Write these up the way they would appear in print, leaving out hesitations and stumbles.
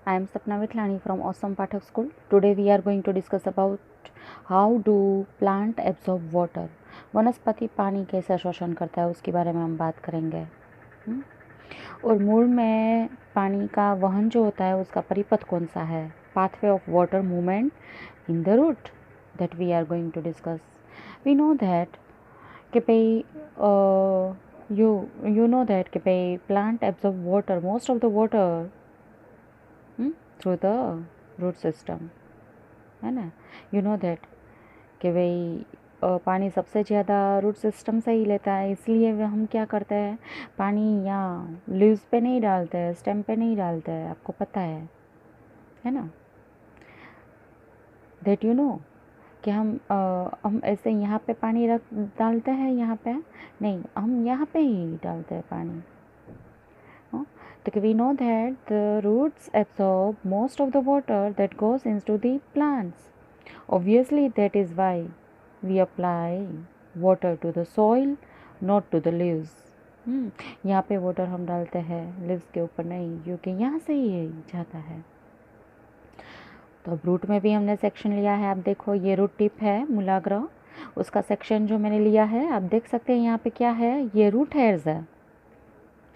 I am Sapna Vithlani from Awesome Pathak School. Today we are going to discuss about how do plant absorb water. वनस्पति पानी कैसे शोषण करता है उसके बारे में हम बात करेंगे। और मूल में पानी का वहन जो होता है उसका परिपथ कौन सा है, pathway of water movement in the root that we are going to discuss. We know that कि भाई you know that कि भाई plant absorb water, most of the water through the root system, है ना। यू नो दैट कि भाई पानी सबसे ज़्यादा रूट सिस्टम से ही लेता है, इसलिए हम क्या करते हैं, पानी यहाँ लीव्स पे नहीं डालते हैं, स्टेम पे नहीं डालते हैं, आपको पता है ना। दैट यू नो कि हम ऐसे यहाँ पे पानी डालते हैं, यहाँ पे नहीं, हम यहाँ पे ही डालते हैं पानी। We know that the roots absorb most of the water that goes into the plants. Obviously, that is why we apply water to the soil, not to the leaves. यहाँ पे वाटर हम डालते हैं, लीव्स के ऊपर नहीं, क्योंकि यहाँ से ही जाता है। तो अब रूट में भी हमने सेक्शन लिया है। आप देखो, ये रूट टिप है मूलाग्र, उसका सेक्शन जो मैंने लिया है, आप देख सकते हैं यहाँ पे क्या है, ये रूट हेयर्स है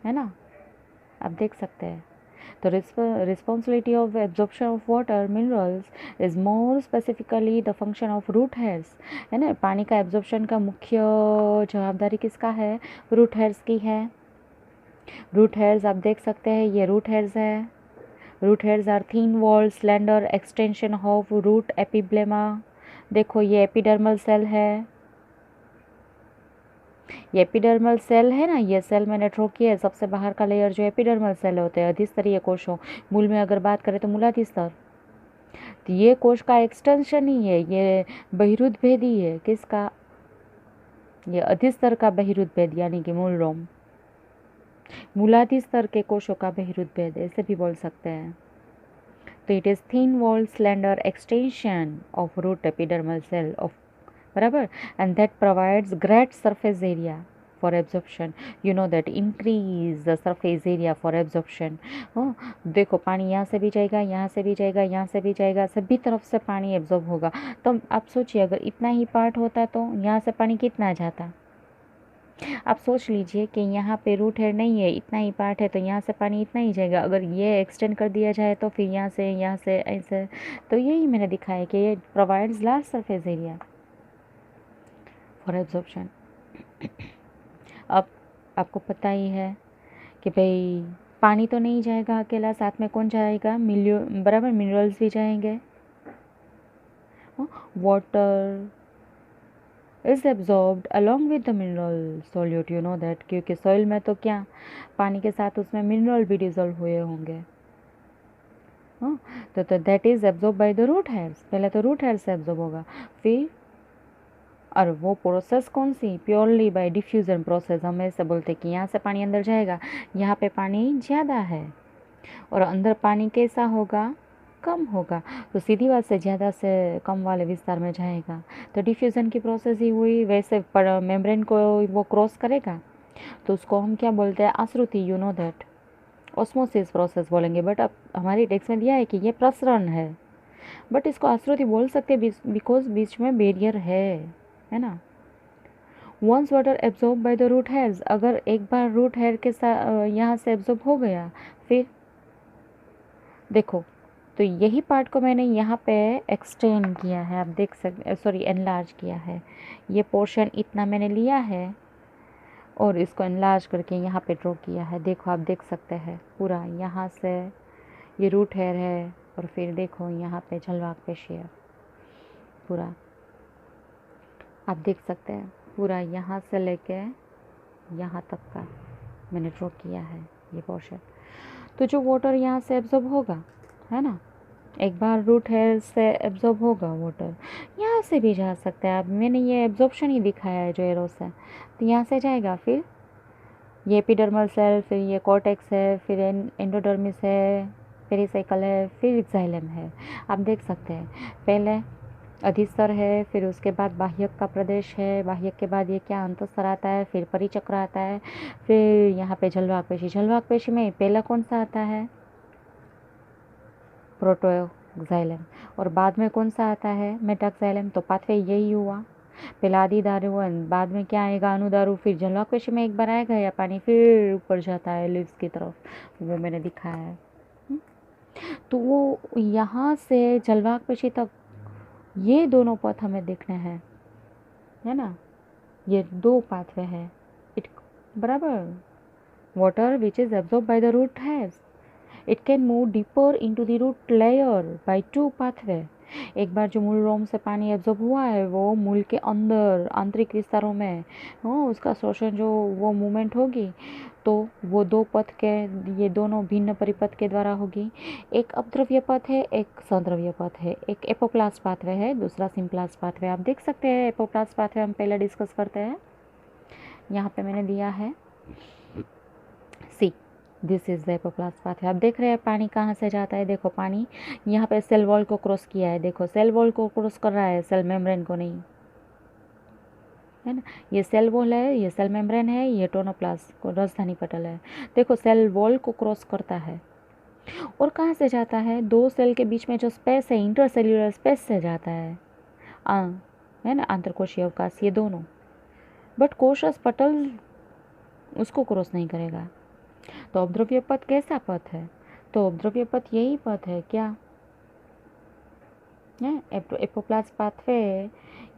ना, आप देख सकते हैं। तो responsibility of absorption of water minerals is more specifically the function of root hairs, है ना। पानी का एब्जॉर्प्शन का मुख्य जवाबदारी किसका है, रूट हेयर्स की है। रूट हेयर्स आप देख सकते हैं, ये रूट हेयर्स है। Root hairs are thin wall slender extension of root epiblema. देखो, ये एपिडर्मल सेल है, ये एपिडर्मल सेल है ना, ये सेल मैंने ड्रॉ किया है। सबसे बाहर का लेयर जो एपिडर्मल सेल होते हैं, अधिस्तरीय कोशों, मूल में अगर बात करें तो मूलाधिस्तर, तो ये कोश का एक्सटेंशन ही है, ये बहिरुद भेदी है। किसका, ये अधिस्तर का बहिरुद भेद, यानी कि मूल रोम, मूलाधिस्तर के कोशों का बहिरुद भेद, ऐसे भी बोल सकते हैं। तो it is thin wall slender extension of root epidermal cell of, बराबर, and that provides great surface area for absorption. You know that increase the surface area for absorption. देखो, पानी यहाँ से भी जाएगा, यहाँ से भी जाएगा, यहाँ से भी जाएगा, सभी तरफ से पानी एब्जॉर्ब होगा। तो आप सोचिए, अगर इतना ही पार्ट होता तो यहाँ से पानी कितना जाता। आप सोच लीजिए कि यहाँ पे रूट हेयर नहीं है, इतना ही पार्ट है, तो यहाँ से पानी इतना ही जाएगा। अगर ये एक्सटेंड कर दिया जाए तो फिर यहाँ से ऐसे, तो यही मैंने दिखाया कि ये provides large surface area for absorption. अब आपको पता ही है कि भाई पानी तो नहीं जाएगा अकेला, साथ में कौन जाएगा, बराबर, मिनरल्स भी जाएंगे। Water is absorbed along with the mineral solute, you know that, क्योंकि सॉइल में तो क्या, पानी के साथ उसमें मिनरल भी डिजोल्व हुए होंगे। तो that is absorb by the root hairs. पहले तो रूट हेयर से एब्जॉर्ब होगा, फिर, और वो प्रोसेस कौन सी, प्योरली बाय डिफ्यूजन प्रोसेस। हम ऐसे बोलते कि यहाँ से पानी अंदर जाएगा, यहाँ पे पानी ज़्यादा है, और अंदर पानी कैसा होगा, कम होगा, तो सीधी बात से ज़्यादा से कम वाले विस्तार में जाएगा। तो डिफ्यूज़न की प्रोसेस ही हुई, वैसे मेम्ब्रेन को वो क्रॉस करेगा, तो उसको हम क्या बोलते हैं, Ashruti, you know that, osmosis process बोलेंगे। बट अब हमारी टेक्स्ट में दिया है कि ये प्रसरण है, बट इसको आश्रुति बोल सकते बिकॉज बीच में बैरियर है ना। Once water absorb by the root hairs, अगर एक बार रूट हेयर के साथ यहाँ से एब्जॉर्ब हो गया, फिर देखो, तो यही पार्ट को मैंने यहाँ पे एक्सटेंड किया है, आप देख सकते, सॉरी, एनलार्ज किया है। ये पोर्शन इतना मैंने लिया है और इसको एनलार्ज करके यहाँ पे ड्रॉ किया है। देखो, आप देख सकते हैं पूरा, यहाँ से ये रूट हेयर है, और फिर देखो यहाँ पे झलवाक पेशी है, पूरा आप देख सकते हैं, पूरा यहाँ से लेके यहाँ तक का मैंने ड्रॉ किया है ये पोर्शन। तो जो वाटर यहाँ से एब्जॉर्ब होगा, है ना, एक बार रूट हेयर से एब्जॉर्ब होगा वाटर, यहाँ से भी जा सकता है। अब मैंने ये एब्जॉर्प्शन ही दिखाया है जो एरो से, तो यहाँ से जाएगा, फिर ये एपिडर्मल सेल, फिर ये कॉर्टेक्स है, फिर एंडोडर्मिस है, पेरिसाइकल है, फिर एक्साइलम है। आप देख सकते हैं, पहले अधिस्तर है, फिर उसके बाद बाह्यक का प्रदेश है, बाह्यक के बाद ये क्या, अंतस्तर आता है, फिर परिचक्र आता है, फिर यहाँ पे झलवाक पेशी। झलवाक पेशी में पहला कौन सा आता है, प्रोटोक्साइलम, और बाद में कौन सा आता है मेटाक्साइलम। तो पाथवे यही हुआ, पहला आदि दारू, बाद में क्या आएगा अनुदारू, फिर जलवाक पेशी में एक बार आएगा या पानी फिर ऊपर जाता है लिव्स की तरफ, वो मैंने दिखाया है। तो वो यहाँ से जलवाक पेशी तक ये दोनों पथ हमें देखने हैं, है ना, ये दो पाथवे है इट बराबर। Water which is absorb by the root hairs, it can move deeper into the root layer by two pathway. एक बार जो मूल रोम से पानी एब्जॉर्ब हुआ है वो मूल के अंदर आंतरिक विस्तारों में उसका शोषण जो वो मूवमेंट होगी, तो वो दो पथ के, ये दोनों भिन्न परिपथ के द्वारा होगी। एक अपद्रव्य पथ है, एक सद्रव्य पथ है, एक एपोप्लास्ट पाथवे है, दूसरा सिम्प्लास्ट पाथवे। आप देख सकते हैं एपोप्लास्ट पाथवे हम पहले डिस्कस करते हैं, यहाँ पे मैंने दिया है see, this is the apoplast pathway. आप देख रहे हैं पानी कहाँ से जाता है, देखो पानी यहाँ पे सेल वॉल को क्रॉस किया है, देखो सेल वॉल को क्रॉस कर रहा है, सेल मेम्ब्रेन को नहीं, है ना। ये सेल वॉल है, ये सेल मेम्ब्रेन है, ये टोनोप्लास्ट को राजधानी पटल है, देखो सेल वॉल को क्रॉस करता है। और कहाँ से जाता है, दो सेल के बीच में जो स्पेस है इंटरसेल्यूलर स्पेस से जाता है, है ना, आंतरकोशीय अवकाश, ये दोनों। बट कोशस पटल उसको क्रॉस नहीं करेगा। तो अपद्रव्य पथ कैसा पथ है, तो अपद्रव्य पथ यही पथ है क्या, apoplast pathway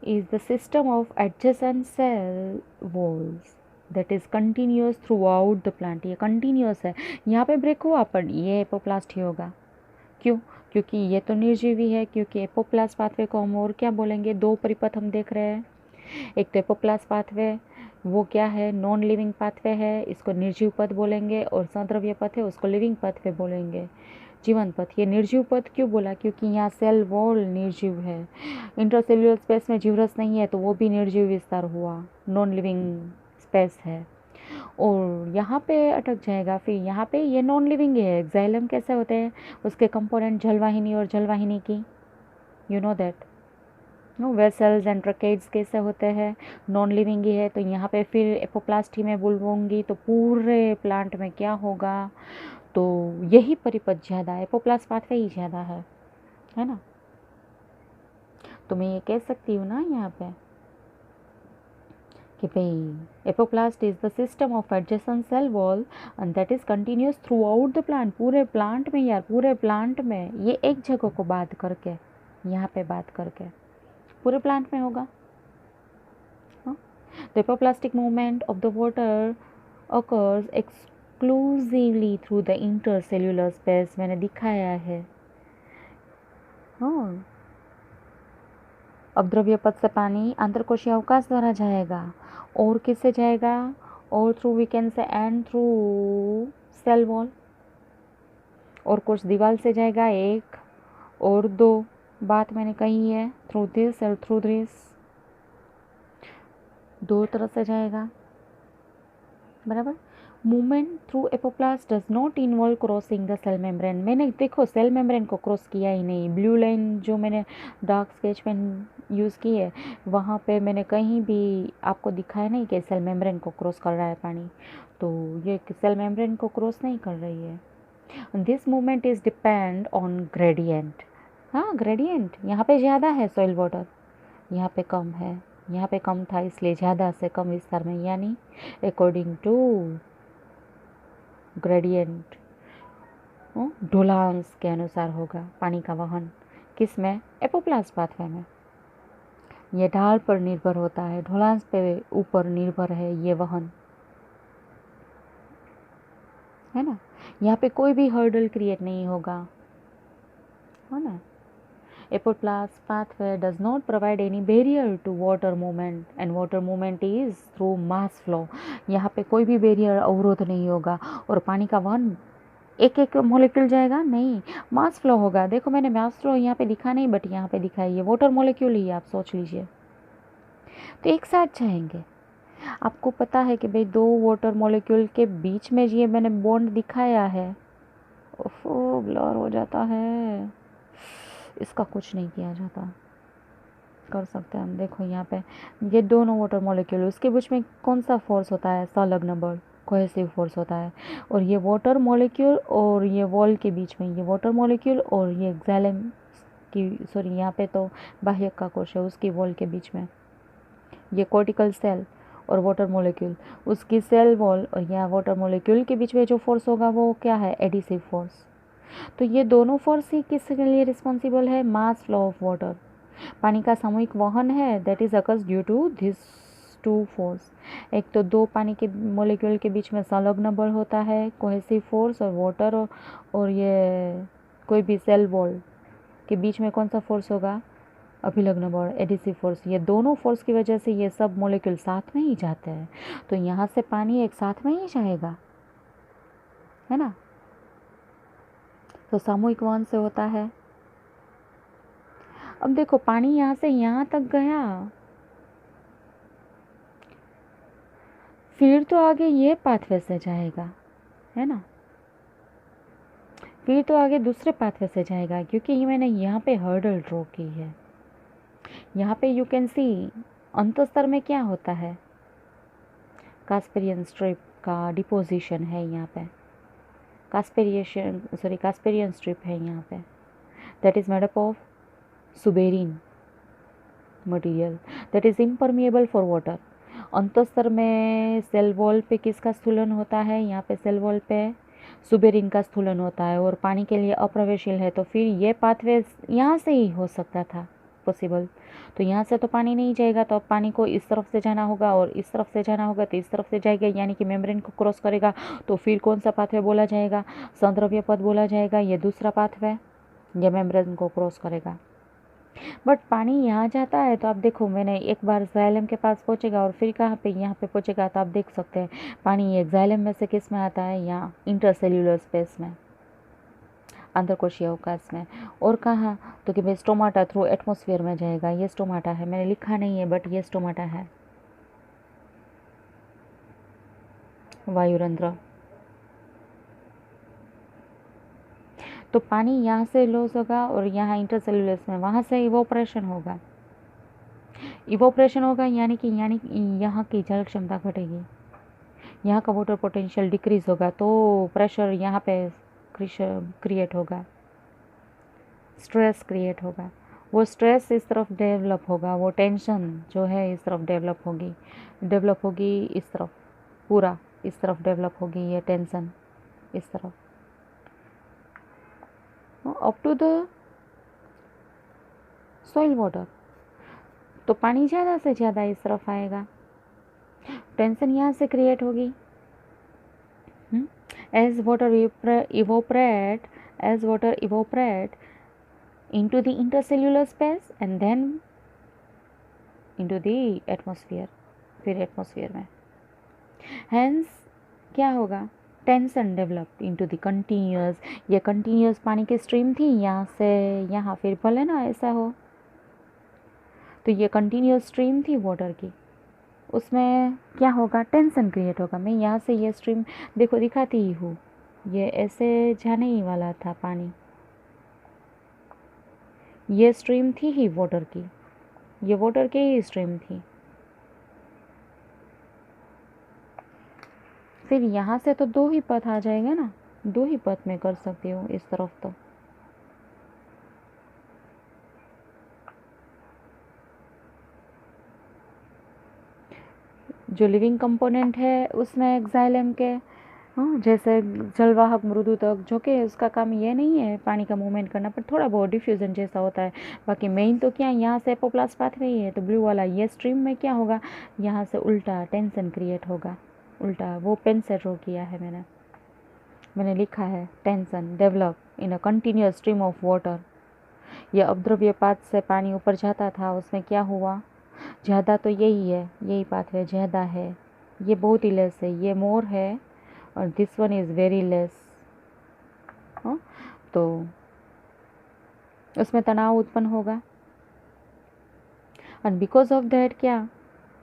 is the system of adjacent cell walls that is continuous throughout the plant। ये continuous है, यहाँ पे ब्रेक हुआ पर ये एपोप्लास्ट ही होगा। क्यों, क्योंकि ये तो निर्जीवी है, क्योंकि एपोप्लास्ट पाथवे को हम और क्या बोलेंगे, दो परिपथ हम देख रहे हैं। एक तो एपोप्लास्ट पाथवे वो क्या है, नॉन लिविंग पाथवे है, इसको निर्जीव पथ बोलेंगे, और सद्रव्य पथ है उसको लिविंग पाथवे बोलेंगे, जीवन पथ। ये निर्जीव पथ क्यों बोला, क्योंकि यहाँ सेल वॉल निर्जीव है, इंटरसेल्युलर स्पेस में जीवरस नहीं है तो वो भी निर्जीव विस्तार हुआ, नॉन लिविंग स्पेस है, और यहाँ पे अटक जाएगा। फिर यहाँ पे ये नॉन लिविंग है। एक्साइलम कैसे होते हैं, उसके कंपोनेंट जलवाहिनी और जलवाहिनी की, you know that, vessels and tracheids कैसे होते हैं, नॉन लिविंग ही है। तो यहाँ पे फिर एपोप्लास्ट ही मैं बोलूँगी तो पूरे प्लांट में क्या होगा, तो यही परिपथ ज़्यादा है, एपोप्लास्ट पाथवे ही ज़्यादा है ना। तो मैं ये कह सकती हूँ ना यहाँ पे कि भाई apoplast is the system of adjacent cell wall and that is continuous throughout the plant. पूरे प्लांट में यार, पूरे प्लांट में, ये एक जगह को बात करके, यहाँ पे बात करके पूरे प्लांट में होगा। The apoplastic movement of the water occurs exclusively through the intercellular space, मैंने दिखाया है। हाँ, अपद्रव्य पथ से पानी आंतरकोशीय अवकाश द्वारा जाएगा, और किससे जाएगा, और through we can say and through cell wall, और कुछ दीवार से जाएगा एक, और दो बात मैंने कही है, थ्रू दिस और थ्रू दिस, दो तरह से जाएगा बराबर। Movement through apoplast does not involve crossing the cell membrane. मैंने देखो सेल मेम्ब्रेन को क्रॉस किया ही नहीं, ब्लू लाइन जो मैंने डार्क स्केच पेन यूज़ की है वहाँ पे मैंने कहीं भी आपको दिखाया नहीं कि सेल मेम्ब्रेन को क्रॉस कर रहा है पानी, तो ये सेल मेम्ब्रेन को क्रॉस नहीं कर रही है। This movement is depend on gradient. हाँ, ग्रेडियंट यहाँ पे ज़्यादा है सॉइल वाटर, यहाँ पे कम है, यहाँ पे कम था इसलिए ज़्यादा से कम विस्तार में, यानी अकॉर्डिंग टू ग्रेडियंट ढलान के अनुसार होगा पानी का वहन। किस में, एपोप्लास्ट पाथवे में। ये ढाल पर निर्भर होता है, ढलान पे ऊपर निर्भर है ये वहन, है ना। यहाँ पे कोई भी हर्डल क्रिएट नहीं होगा, है ना। Epoplast pathway does not provide any barrier to water movement and water movement is through mass flow। यहाँ पे कोई भी बैरियर अवरोध नहीं होगा, और पानी का वहन एक एक मोलिक्यूल जाएगा नहीं, मास फ्लो होगा। देखो मैंने मास फ्लो यहाँ पे लिखा नहीं बट यहाँ पे लिखा है, ये वाटर मोलिक्यूल ही, आप सोच लीजिए, तो एक साथ जाएंगे। आपको पता है कि भाई दो वाटर मोलिक्यूल के बीच में ये मैंने बॉन्ड दिखाया है, ओफो ब्लर हो जाता है, इसका कुछ नहीं किया जाता, कर सकते हैं हम। देखो यहाँ पे ये दोनों वाटर मॉलिक्यूल, उसके बीच में कौन सा फोर्स होता है, संलग्न बल, कोहेसिव फोर्स होता है। और ये वाटर मॉलिक्यूल और ये वॉल के बीच में, ये वाटर मॉलिक्यूल और ये एक्सैलम की, सॉरी यहाँ पे तो बाह्यक का कोश है, उसकी वॉल के बीच में ये कॉर्टिकल सेल और वाटर मॉलिक्यूल, उसकी सेल वॉल और यहाँ वाटर मॉलिक्यूल के बीच में जो फोर्स होगा वो क्या है, एडिसिव फोर्स। तो ये दोनों फोर्स ही किसके लिए रिस्पॉन्सिबल है, मास फ्लो ऑफ वाटर, पानी का सामूहिक वहन है, that is occurs due to this two force. एक तो दो पानी के मॉलिक्यूल के बीच में संलग्न बल होता है, कोहेसिव फोर्स, और वाटर और ये कोई भी सेल वॉल के बीच में कौन सा फोर्स होगा, अभिलग्न बल, एडिसिव फोर्स। ये दोनों फोर्स की वजह से ये सब मॉलिक्यूल साथ में ही जाते हैं, तो यहाँ से पानी एक साथ में ही जाएगा, है ना। तो सामूहिक वहन से होता है। अब देखो पानी यहाँ से यहाँ तक गया, फिर तो आगे ये पाथवे से जाएगा, है ना, फिर तो आगे दूसरे पाथवे से जाएगा, क्योंकि ये मैंने यहाँ पे हर्डल ड्रॉ की है। यहाँ पे यू कैन सी अंतस्तर में क्या होता है, कास्पेरियन स्ट्रिप का डिपोजिशन है यहाँ पे, कास्पेरियन स्ट्रिप है यहाँ पे, that is made up of suberin material that is impermeable for water. अंतस्तर में सेल वॉल पे किसका स्थूलन होता है, यहाँ पे सेल वॉल पे सुबेरिन का स्थूलन होता है और पानी के लिए अप्रवेशील है, तो फिर ये पाथवे यहाँ से ही हो सकता था पॉसिबल। तो यहाँ से तो पानी नहीं जाएगा, तो अब पानी को इस तरफ से जाना होगा और इस तरफ से जाना होगा, तो इस तरफ से जाएगा यानी कि मेम्ब्रेन को क्रॉस करेगा, तो फिर कौन सा पाथवे बोला जाएगा, संद्रव्य पथ बोला जाएगा। ये दूसरा पाथवे ये मेम्ब्रेन को क्रॉस करेगा। बट पानी यहाँ जाता है, तो आप देखो मैंने एक बार जाइलम के पास पहुँचेगा और फिर कहाँ पे, यहाँ पे पहुँचेगा, तो आप देख सकते हैं पानी एक जाइलम में से किस में आता है, यहाँ इंटरसेल्यूलर स्पेस में, अंतरकोशीय अवकाश में। और कहाँ, तो कि भाई स्टोमाटा थ्रू एटमॉस्फेयर में जाएगा, ये स्टोमाटा है, मैंने लिखा नहीं है बट ये स्टोमाटा है, वायुरंध्र। तो पानी यहाँ से लॉस होगा और यहाँ इंटरसेल्यूलर में, वहाँ से इवोपरेशन होगा, यानी कि यहाँ की जल क्षमता घटेगी, यहाँ का वाटर पोटेंशियल डिक्रीज होगा, तो प्रेशर यहाँ पे क्रिएट होगा, स्ट्रेस क्रिएट होगा, वो स्ट्रेस इस तरफ डेवलप होगा, वो टेंशन जो है इस तरफ डेवलप होगी इस तरफ, पूरा इस तरफ डेवलप होगी ये टेंशन इस तरफ, up to the soil water. तो पानी ज़्यादा से ज़्यादा इस तरफ आएगा, टेंशन यहाँ से क्रिएट होगी। as water evaporate into the intercellular space and then into the atmosphere, फिर एटमॉस्फेयर में, hence क्या होगा, tension develop into the continuous. ये कंटिन्यूस पानी की स्ट्रीम थी, यहाँ से यहाँ, फिर भले ना ऐसा हो, तो ये कंटिन्यूस स्ट्रीम थी वाटर की, उसमें क्या होगा, टेंशन क्रिएट होगा। मैं यहाँ से ये स्ट्रीम देखो दिखाती ही हूँ, ये ऐसे जाने ही वाला था पानी, ये स्ट्रीम थी ही वाटर की, ये वाटर की ही स्ट्रीम थी। फिर यहाँ से तो दो ही पथ आ जाएगा ना, दो ही पथ में कर सकती हूँ इस तरफ। तो जो लिविंग कंपोनेंट है उसमें एक्साइलम के, हाँ, जैसे जलवाहक मृदु तक, जो कि उसका काम ये नहीं है पानी का मूवमेंट करना, पर थोड़ा बहुत डिफ्यूजन जैसा होता है। बाकी मेन तो क्या, यहाँ से एपोप्लास्ट पाथवे ही है, तो ब्लू वाला ये स्ट्रीम में क्या होगा, यहाँ से उल्टा टेंशन क्रिएट होगा, उल्टा वो पेन से ड्रॉ किया है मैंने लिखा है, tension develop in a continuous stream of water. ये अपद्रव्य पाथ से पानी ऊपर जाता था, उसमें क्या हुआ, ज़्यादा तो यही है, यही पाथवे ज़्यादा है, ये बहुत ही लेस है, ये मोर है और this one is very less. तो उसमें तनाव उत्पन्न होगा, और बिकॉज ऑफ दैट क्या,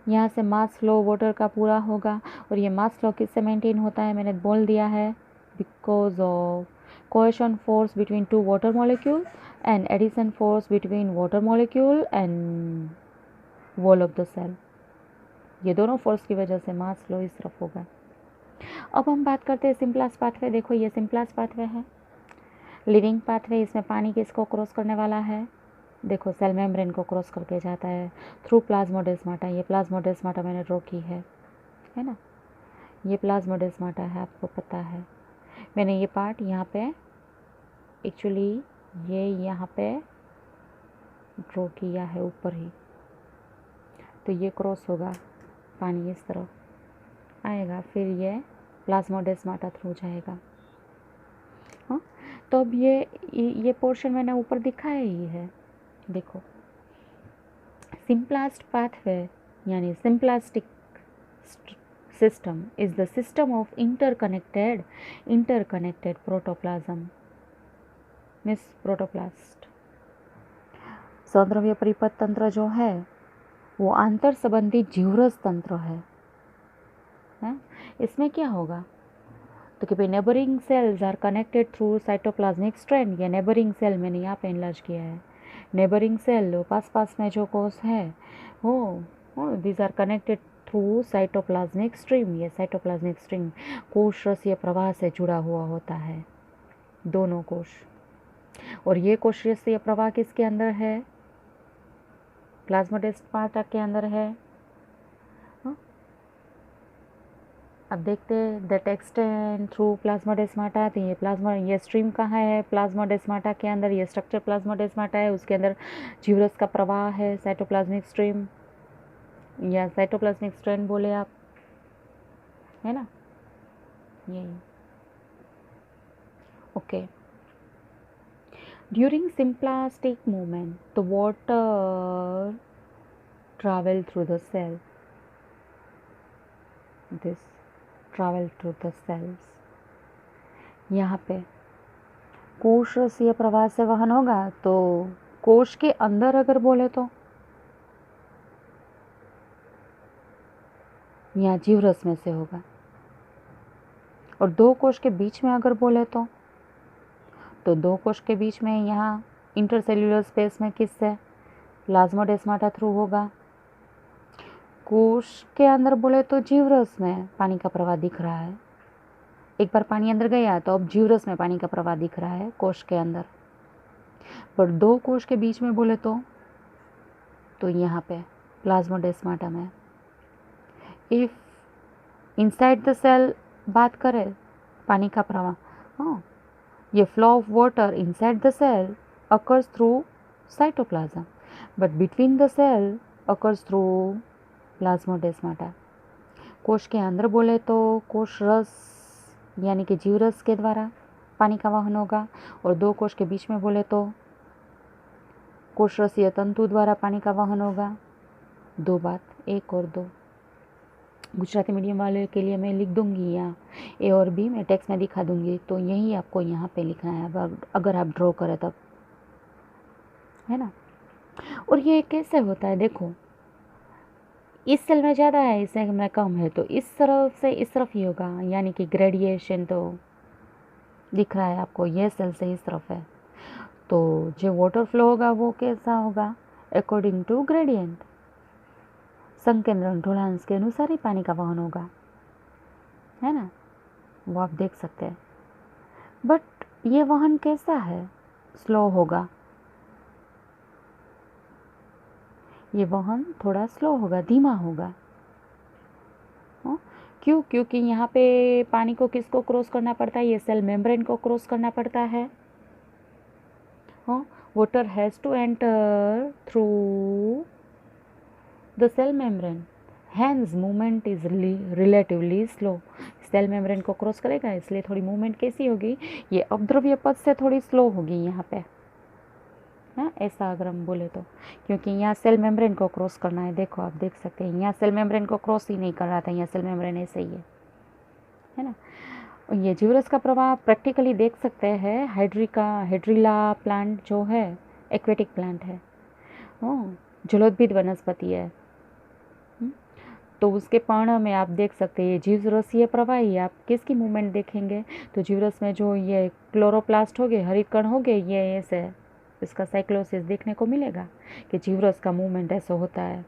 यहाँ से मास फ्लो वाटर का पूरा होगा। और ये मास फ्लो किससे मेंटेन होता है, मैंने बोल दिया है, because of cohesion force between two water molecule and adhesion force between water molecule and wall of the cell. ये दोनों फोर्स की वजह से मास फ्लो इस तरफ होगा। अब हम बात करते हैं सिंपलेस्ट पाथवे। देखो ये सिंपलेस्ट पाथवे है, लिविंग पाथवे। इसमें पानी किसको क्रॉस करने वाला है? देखो सेल मेम्ब्रेन को क्रॉस करके जाता है थ्रू प्लाज्मोडेस्माटा। ये प्लाज्मोडेस्माटा मैंने ड्रॉ की है ना, ये प्लाज्मोडेस्माटा है, आपको पता है। मैंने ये पार्ट यहाँ पे एक्चुअली ये यहाँ पे ड्रॉ किया है ऊपर ही, तो ये क्रॉस होगा, पानी इस तरफ आएगा, फिर ये प्लाज्मोडेस्माटा थ्रू जाएगा। हाँ, तो अब ये पोर्शन मैंने ऊपर दिखाया ही है। देखो सिंपलेस्ट पाथवे यानी symplastic system is the system of interconnected protoplasm means protoplast. सद्रव्य परिपथ तंत्र जो है वो आंतर संबंधी जीवरस तंत्र है। इसमें क्या होगा तो कि भाई neighbouring cells are connected through cytoplasmic strand. या नेबरिंग सेल मैंने यहाँ पे एनलार्ज किया है, नेबरिंग सेल पास में जो कोष है वो these are connected through cytoplasmic stream. ये साइटोप्लाज्मिक स्ट्रीम कोश रसीय प्रवाह से जुड़ा हुआ होता है, दोनों कोश। और ये कोश रसीय प्रवाह किसके अंदर है? प्लाज्मोडेस्माटा के अंदर है। अब देखते हैं दैट एक्सटेंड थ्रू प्लाज्मोडेस्माटा। तो ये स्ट्रीम कहाँ है? प्लाज्मोडेस्माटा के अंदर। ये स्ट्रक्चर प्लाज्मोडेस्माटा है, उसके अंदर जीवरस का प्रवाह है, साइटोप्लाज्मिक स्ट्रीम या साइटोप्लाज्मिक स्ट्रैंड बोले आप, है ना, यही। Okay, during symplastic movement the water travel through the cell, this travel through the cells. यहाँ पे कोश रसीय प्रवाह से वहन होगा, तो कोश के अंदर अगर बोले तो यहाँ जीवरस में से होगा, और दो कोश के बीच में अगर बोले तो दो कोश के बीच में यहाँ इंटरसेल्यूलर स्पेस में किससे? प्लाज्मोडेस्माटा थ्रू होगा। कोश के अंदर बोले तो जीवरस में पानी का प्रवाह दिख रहा है। एक बार पानी अंदर गया तो अब जीवरस में पानी का प्रवाह दिख रहा है कोश के अंदर। पर दो कोश के बीच में बोले तो यहाँ पे प्लाज्मोडेस्माटा में। इफ इनसाइड द सेल बात करें पानी का प्रवाह, हाँ, ये flow of water inside the cell occurs through cytoplasm, but between the cell occurs through plasmodesmata. कोश के अंदर बोले तो कोश रस यानी कि जीवरस के द्वारा पानी का वहन होगा, और दो कोश के बीच में बोले तो कोश रसीय तंतु द्वारा पानी का वहन होगा। दो बात, एक और दो। गुजराती मीडियम वाले के लिए मैं लिख दूंगी, या ए और बी मैं टेक्स्ट में दिखा दूंगी, तो यही आपको यहाँ पे लिखना है अगर आप ड्रॉ करें तब, है ना। और ये कैसे होता है? देखो इस सेल में ज़्यादा है, इस सेल में कम है, तो इस तरफ से इस तरफ ही होगा, यानी कि ग्रेडिएशन तो दिख रहा है आपको, ये सेल से इस तरफ है, तो जो वाटर फ्लो होगा वो कैसा होगा? अकॉर्डिंग टू ग्रेडियंट, संकेंद्रण ढोलांश के अनुसार ही पानी का वहन होगा, है ना, वो आप देख सकते हैं। बट ये वहन कैसा है? स्लो होगा, ये वहन थोड़ा स्लो होगा, धीमा होगा। क्यों? क्योंकि यहाँ पे पानी को किसको क्रॉस करना पड़ता है? ये सेल मेम्ब्रेन को क्रॉस करना पड़ता है। Water has to enter through the cell membrane, hence movement is relatively slow. Cell membrane को क्रॉस करेगा, इसलिए थोड़ी मूवमेंट कैसी होगी? ये अवद्रव्य पथ से थोड़ी स्लो होगी यहाँ पे, हाँ, ऐसा अगर हम बोले तो, क्योंकि यहाँ सेल मेम्ब्रेन को क्रॉस करना है। देखो आप देख सकते हैं यहाँ सेल मेम्ब्रेन को क्रॉस ही नहीं कर रहा था, यहाँ सेल मेम्ब्रेन ऐसे ही है ना। और ये जीवरस का प्रवाह प्रैक्टिकली देख सकते हैं। हाइड्रिला प्लांट जो है एक्वेटिक प्लांट है, जलोद्भिद वनस्पति है, तो उसके पर्ण में आप देख सकते हैं जीवरसीय प्रवाही। आप किसकी मूवमेंट देखेंगे तो जीवरस में जो ये क्लोरोप्लास्ट हो गए, हरित कण हो गए, ये ऐसे इसका साइक्लोसिस देखने को मिलेगा कि जीवरस का मूवमेंट ऐसा होता है।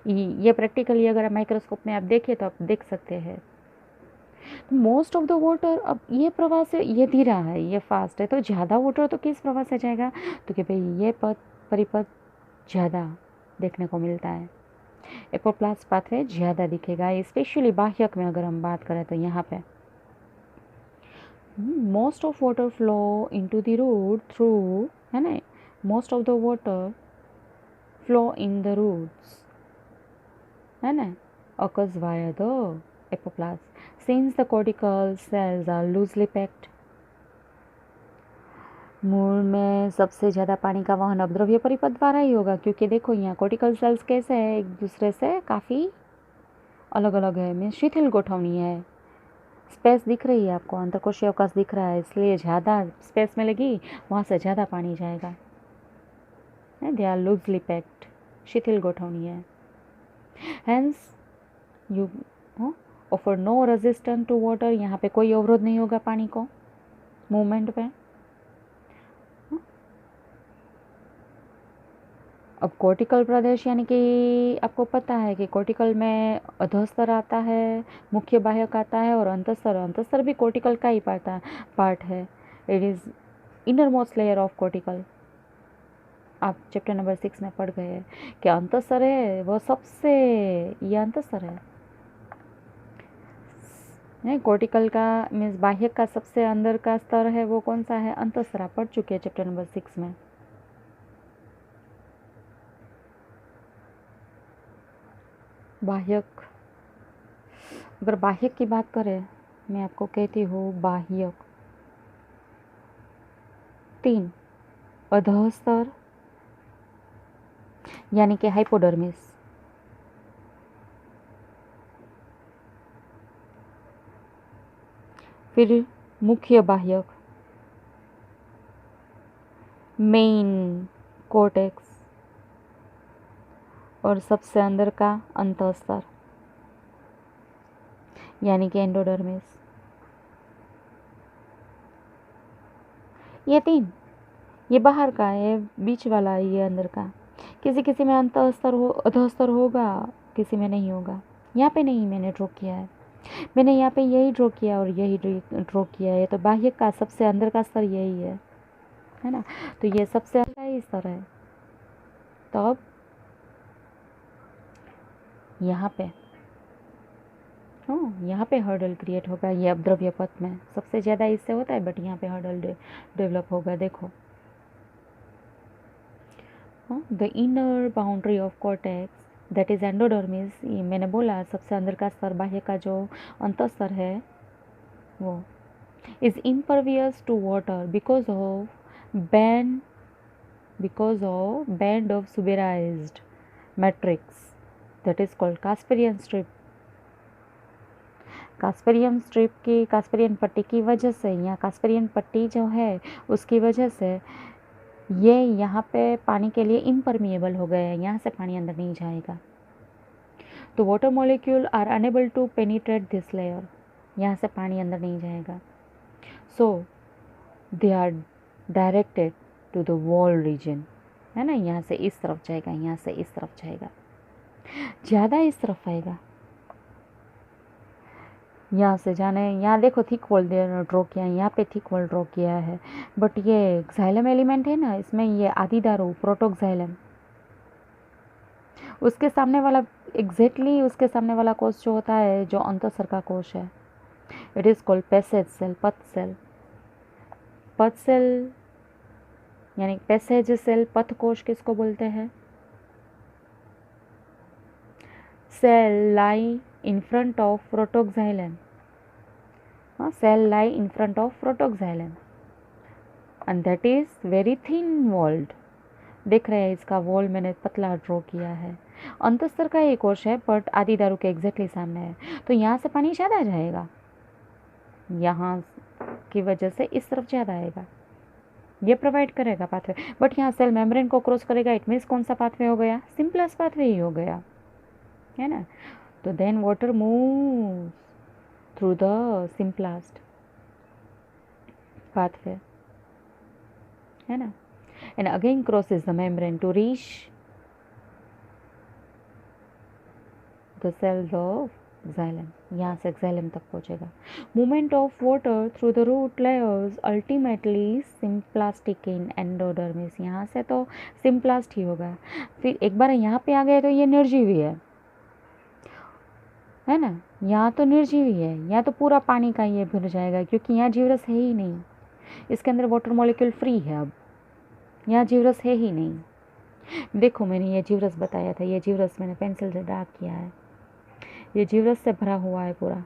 ये प्रैक्टिकली अगर आप माइक्रोस्कोप में आप देखें तो आप देख सकते हैं। मोस्ट ऑफ द वाटर, अब ये प्रवाह से ये धीरा है, ये फास्ट है, तो ज़्यादा वाटर तो किस प्रवाह से जाएगा, तो कि भाई ये पथ परिपथ ज़्यादा देखने को मिलता है, एपोप्लास्ट पाथवे ज़्यादा दिखेगा, स्पेशली बाह्यक में अगर हम बात करें तो यहाँ पे most of water flow into the root through, है ना, most of the water flow in the roots, है ना, occurs via the epiplast since the cortical cells are loosely packed। मूल में सबसे ज़्यादा पानी का वहन अपद्रव्य परिपथ द्वारा ही होगा, क्योंकि देखो यहाँ कॉर्टिकल सेल्स कैसे है, एक दूसरे से काफ़ी अलग अलग है, में शिथिल गोठवनी है, स्पेस दिख रही है आपको, अंतरकोशीय अवकाश दिख रहा है, इसलिए ज़्यादा स्पेस मिलेगी, वहाँ से ज़्यादा पानी जाएगा, दे आर लूजली पैक्ड, शिथिल गोठवनी है। Hence you offer no resistance to water, यहाँ पे कोई अवरोध नहीं होगा पानी को मूवमेंट पे। अब कॉर्टिकल प्रदेश, यानी कि आपको पता है कि कॉर्टिकल में अधस्तर आता है, मुख्य बाह्यक आता है और अंतस्तर, अंतस्तर भी कॉर्टिकल का ही पार्ट है, it is inner most layer of cortical. आप चैप्टर नंबर 6 में पढ़ गए हैं कि अंतस्तर है वो सबसे, ये अंतस्तर है कॉर्टिकल का, मीन्स बाह्यक का सबसे अंदर का स्तर है वो कौन सा है, अंतस्तर, आप पढ़ चुके हैं चैप्टर नंबर 6 में। बाह्यक, अगर बाह्यक की बात करें, मैं आपको कहती हूँ बाह्यक 3, अधस्तर यानी कि हाइपोडर्मिस, फिर मुख्य बाह्यक, मेन कोर्टेक्स, और सबसे अंदर का अंतस्तर यानी कि एंडोडर्मिस। ये 3, ये बाहर का है, बीच वाला है ये अंदर का, किसी किसी में अंतस्तर हो, अधस्तर होगा, किसी में नहीं होगा। यहाँ पे नहीं मैंने ड्रॉ किया है, मैंने यहाँ पे यही ड्रॉ किया और यही ड्रॉ किया है, तो बाह्य का सबसे अंदर का स्तर यही है ना, तो ये सबसे अंदर ही स्तर है। तो अब यहाँ पे यहाँ पे हर्डल क्रिएट होगा, ये अपद्रव्य पथ में सबसे ज़्यादा इससे होता है, बट यहाँ पे हर्डल डेवलप होगा। देखो the inner boundary of cortex that is endodermis, ये मैंने बोला सबसे अंदर का स्तर, बाह्य का जो अंतस्तर है वो is impervious to water because of band of suberized matrix that is called Casparian strip। Casparian strip की, कास्पेरियन पट्टी की वजह से, यहाँ कास्पेरियन पट्टी जो है उसकी वजह से ये यहाँ पे पानी के लिए इम्परमिएबल हो गया है, यहाँ से पानी अंदर नहीं जाएगा। तो water molecule are unable to penetrate this layer, यहाँ से पानी अंदर नहीं जाएगा। So they are directed to the wall region, है ना, यहाँ से इस तरफ जाएगा, यहाँ से इस तरफ जाएगा, ज़्यादा इस तरफ आएगा, यहाँ से जाने, यहाँ देखो थिक वॉल ड्रॉ किया है, यहाँ पे थिक वॉल ड्रॉ किया है, बट ये एक्साइलम एलिमेंट है ना, इसमें ये आदि दारू प्रोटोक्साइलम, उसके सामने वाला एग्जैक्टली उसके सामने वाला कोश जो होता है, जो अंतस्तर का कोश है, it is called passage cell, पथ सेल। पथ सेल यानी पैसेज सेल, पथ कोश किसको बोलते हैं? Cell lie in front of protoxylem, cell lie in front of protoxylem and that is very thin walled। देख रहे हैं इसका वॉल मैंने पतला ड्रॉ किया है, अंतस्तर का एक कोश है बट आदि दारू के एग्जैक्टली सामने है, तो यहाँ से पानी ज़्यादा जाएगा, यहाँ की वजह से इस तरफ ज़्यादा आएगा, ये प्रोवाइड करेगा पाथवे, बट यहाँ सेल मेम्ब्रेन को क्रॉस करेगा, इट मीन्स कौन सा पाथवे हो गया? सिंपलेस्ट पाथवे ही हो गया, है ना। तो then water moves through the symplast pathway, है ना, and again crosses the membrane to reach the cells of xylem, यहाँ से xylem तक पहुँचेगा। Movement of water through the root layers ultimately symplastic in endodermis, यहाँ से तो सिम्प्लास्ट ही होगा। फिर एक बार यहाँ पे आ गए तो ये निर्जीवी है ना, यहाँ तो निर्जीवी है, यहाँ तो पूरा पानी का ये भर जाएगा क्योंकि यहाँ जीवरस है ही नहीं, इसके अंदर वाटर मॉलिक्यूल फ्री है। अब यहाँ जीवरस है ही नहीं। देखो मैंने ये जीवरस बताया था, ये जीवरस मैंने पेंसिल से डार्क किया है, ये जीवरस से भरा हुआ है पूरा,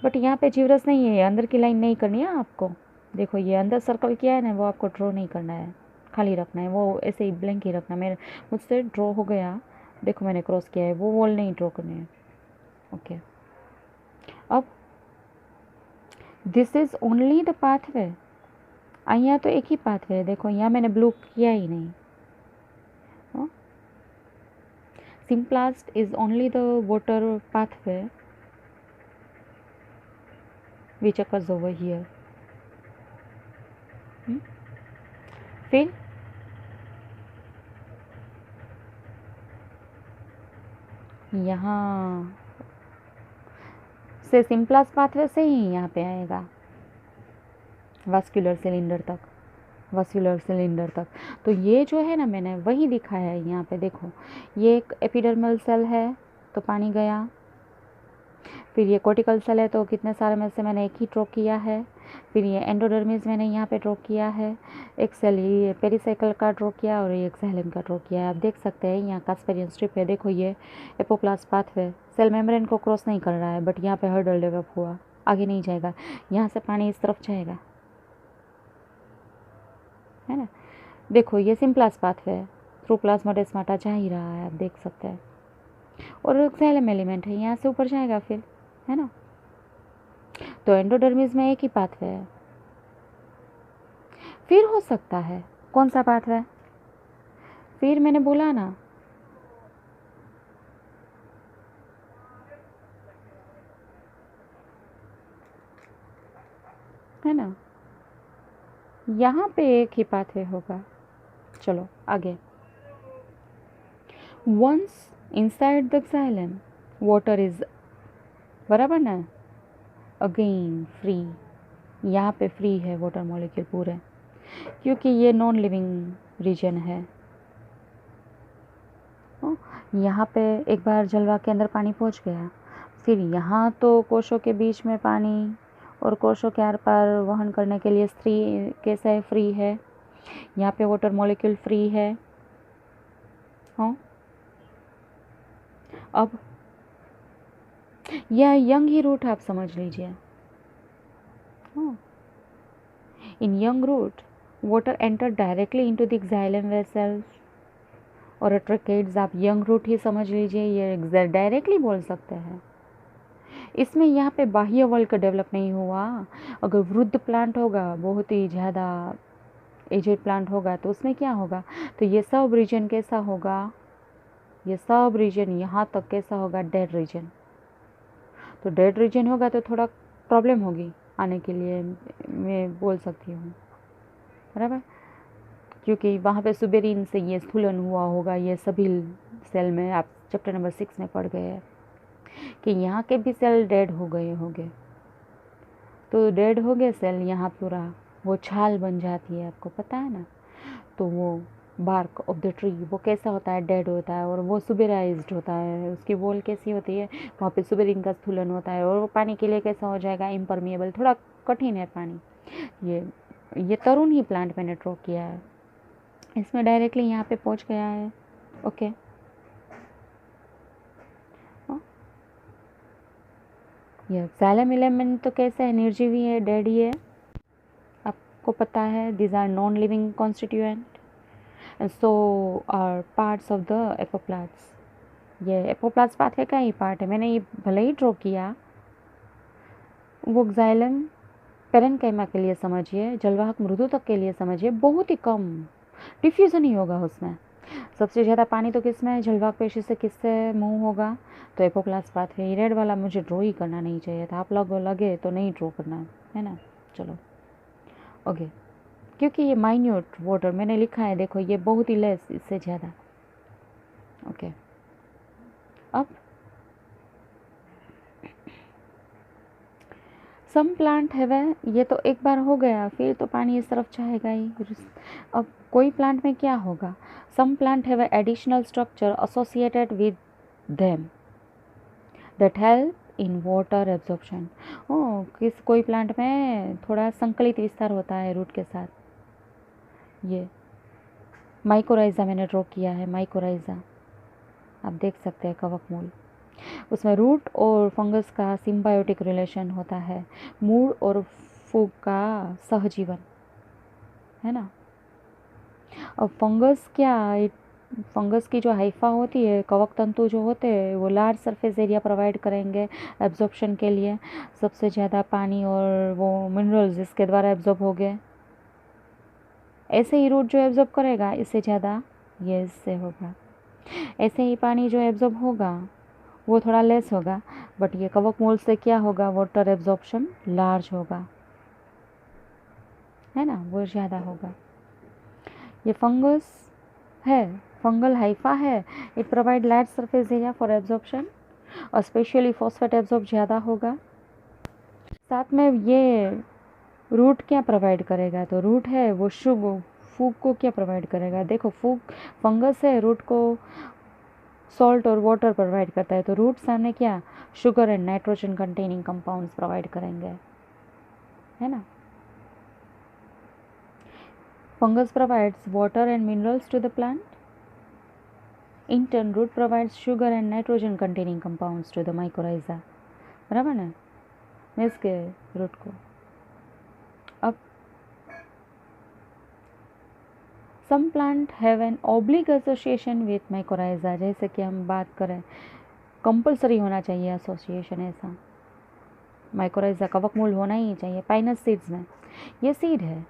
बट यहाँ पे जीवरस नहीं है। अंदर की लाइन नहीं करनी है आपको। देखो ये अंदर सर्कल किया है ना, वो आपको ड्रॉ नहीं करना है, खाली रखना है, वो ऐसे ही ब्लैंक ही रखना। मेरे मुझसे ड्रॉ हो गया, देखो मैंने क्रॉस किया है, वो वॉल नहीं ड्रॉ करनी है। ओके, अब this is only the pathway, यहाँ तो एक ही पाथवे है। देखो यहाँ मैंने ब्लू किया ही नहीं। Symplast is only the water pathway which occurs over here. फिर यहाँ से सिम्प्लास्ट पाथवे से ही यहाँ पे आएगा वास्कुलर सिलेंडर तक, वास्कुलर सिलेंडर तक। तो ये जो है ना मैंने वही दिखाया है यहाँ पे। देखो ये एक एपिडर्मल सेल है तो पानी गया, फिर ये कोर्टिकल सेल है तो कितने सारे में से मैंने एक ही ड्रॉ किया है, फिर ये एंडोडर्मिस मैंने यहाँ पे ड्रॉ किया है, एक सेल ये पेरिसाइकल का ड्रॉ किया और एक xylem का ड्रॉ किया है। आप देख सकते हैं यहाँ कास्पेरियन स्ट्रिप है। देखो ये एपोप्लास्ट पाथवे सेल मेम्ब्रेन को क्रॉस नहीं कर रहा है, बट यहाँ पे हर्डल डेवलप हुआ, आगे नहीं जाएगा, यहाँ से पानी इस तरफ जाएगा, है ना। देखो ये सिम्प्लास्ट पाथवे है, थ्रू प्लाज्मोडेस्माटा जा ही रहा है, आप देख सकते हैं, और xylem एलिमेंट है, यहाँ से ऊपर जाएगा फिर, है ना। तो एंडोडर्मिस में एक ही पाथवे है। फिर हो सकता है कौन सा पाथवे, फिर मैंने बोला ना है ना, यहाँ पे एक ही पाथवे होगा। चलो आगे। Once inside the xylem water is, बराबर ना, अगेन फ्री, यहाँ पे फ्री है वाटर मॉलिक्यूल पूरे, क्योंकि ये नॉन लिविंग रीजन है। यहाँ पे एक बार जलवा के अंदर पानी पहुँच गया, फिर यहाँ तो कोशों के बीच में पानी और कोशों के आर पार वहन करने के लिए स्त्री कैसा है, फ्री है, यहाँ पे वाटर मॉलिक्यूल फ्री है। हाँ, अब यह यंग ही रूट आप समझ लीजिए। In young root water enter directly into the xylem vessels और ट्रैकेट्स, आप यंग रूट ही समझ लीजिए, ये डायरेक्टली बोल सकते हैं। इसमें यहाँ पे बाह्य वल्क डेवलप नहीं हुआ। अगर वृद्ध प्लांट होगा, बहुत ही ज़्यादा एजेड प्लांट होगा, तो उसमें क्या होगा, तो ये सब रीजन कैसा होगा, ये सब रीजन यहाँ तक कैसा होगा, डेड रीजन। तो डेड रीजन होगा तो थोड़ा प्रॉब्लम होगी आने के लिए, मैं बोल सकती हूँ, बराबर, क्योंकि वहाँ पे सुबेरिन से ये स्थूलन हुआ होगा। ये सभी सेल में आप चैप्टर नंबर 6 में पढ़ गए हैं कि यहाँ के भी सेल डेड हो गए होंगे। तो डेड हो गए सेल, यहाँ पूरा वो छाल बन जाती है, आपको पता है ना। तो वो बार्क ऑफ द ट्री वो कैसा होता है, डेड होता है, और वो सुबेराइज्ड होता है, उसकी वॉल कैसी होती है, वहाँ पे सुबेरिन का स्थूलन होता है, और वो पानी के लिए कैसा हो जाएगा, इम्परमिएबल, थोड़ा कठिन है पानी। ये तरुण ही प्लांट मैंने ड्रॉ किया है, इसमें डायरेक्टली यहाँ पे पहुँच गया है। ओके, ये xylem एलिमेंट तो कैसा है, निर्जीवी है, डेड ही है, आपको पता है। These are non living constituent and so are parts of the apoplast. ये एपोप्लास्ट पाथवे का ही पार्ट है, मैंने ये भले ही ड्रॉ किया। वो xylem पेरेन्काइमा के लिए समझिए, जलवाहक मृदु तक के लिए समझिए, बहुत ही कम डिफ्यूज़न ही होगा उसमें। सबसे ज़्यादा पानी तो किस में है, जलवाहक पेशी से किससे मूव होगा, तो एपोप्लास्ट पाथवे। रेड वाला मुझे ड्रॉ ही करना नहीं चाहिए था, आप लोग लगे तो नहीं ड्रॉ करना है ना। चलो ओके, क्योंकि ये माइन्यूट वाटर मैंने लिखा है, देखो ये बहुत ही लेस, इससे ज़्यादा। ओके, अब सम प्लांट है वह, ये तो एक बार हो गया, फिर तो पानी इस तरफ जाएगा ही। अब कोई प्लांट में क्या होगा, सम प्लांट है वह additional structure associated with them that help in water absorption. किस कोई प्लांट में थोड़ा संकलित विस्तार होता है रूट के साथ। ये माइकोराइजा मैंने ड्रॉ किया है, माइकोराइजा आप देख सकते हैं, कवक मूल। उसमें रूट और फंगस का सिम्बायोटिक रिलेशन होता है, मूल और फूग का सहजीवन, है ना। अब फंगस क्या, फंगस की जो हाइफा होती है, कवक तंतु जो होते हैं, वो लार्ज सरफेस एरिया प्रोवाइड करेंगे एब्जॉर्प्शन के लिए, सबसे ज़्यादा पानी और वो मिनरल्स जिसके द्वारा एब्जॉर्ब हो गए। ऐसे ही रूट जो एब्जॉर्ब करेगा इससे ज़्यादा ये इससे होगा, ऐसे ही पानी जो एब्जॉर्ब होगा वो थोड़ा लेस होगा, बट ये कवक मूल से क्या होगा, वाटर एब्जॉर्प्शन लार्ज होगा, है ना, वो ज़्यादा होगा। ये फंगस है, फंगल हाइफा है, it provide large surface area for absorption और स्पेशली फॉस्फेट एब्जॉर्ब ज़्यादा होगा। साथ में ये रूट क्या प्रोवाइड करेगा, तो रूट है वो फूग को क्या प्रोवाइड करेगा, देखो फूग फंगस है, रूट को सॉल्ट और वाटर प्रोवाइड करता है, तो रूट सामने क्या sugar and nitrogen containing compounds provide करेंगे, है ना। Fungus provides water and minerals to the plant, in turn root provides sugar and nitrogen containing compounds to the mycorrhiza, बराबर ना, मिस के रूट को। अब some plant have an obligate association with mycorrhiza, जैसे कि हम बात करें कंपलसरी होना चाहिए एसोसिएशन, ऐसा माइकोराइजा कवक मूल होना ही चाहिए। पाइनस सीड्स में ये सीड है,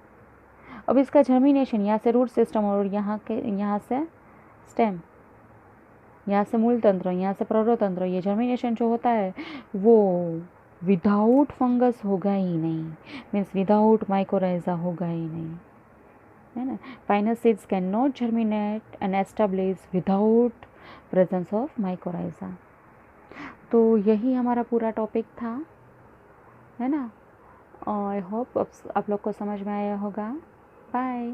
अब इसका जर्मिनेशन यहाँ से रूट सिस्टम और यहाँ से स्टेम, यहाँ से मूल तंत्र, यहाँ से प्रोटोतंत्र, ये जर्मिनेशन जो होता है वो विदाउट फंगस होगा ही नहीं, मीन्स विदाउट माइकोराइजा होगा ही नहीं, है ना। Pinus seeds can not germinate and establish without presence of mycorrhiza. तो यही हमारा पूरा टॉपिक था, है ना। आई होप आप लोग को समझ में आया होगा। बाय।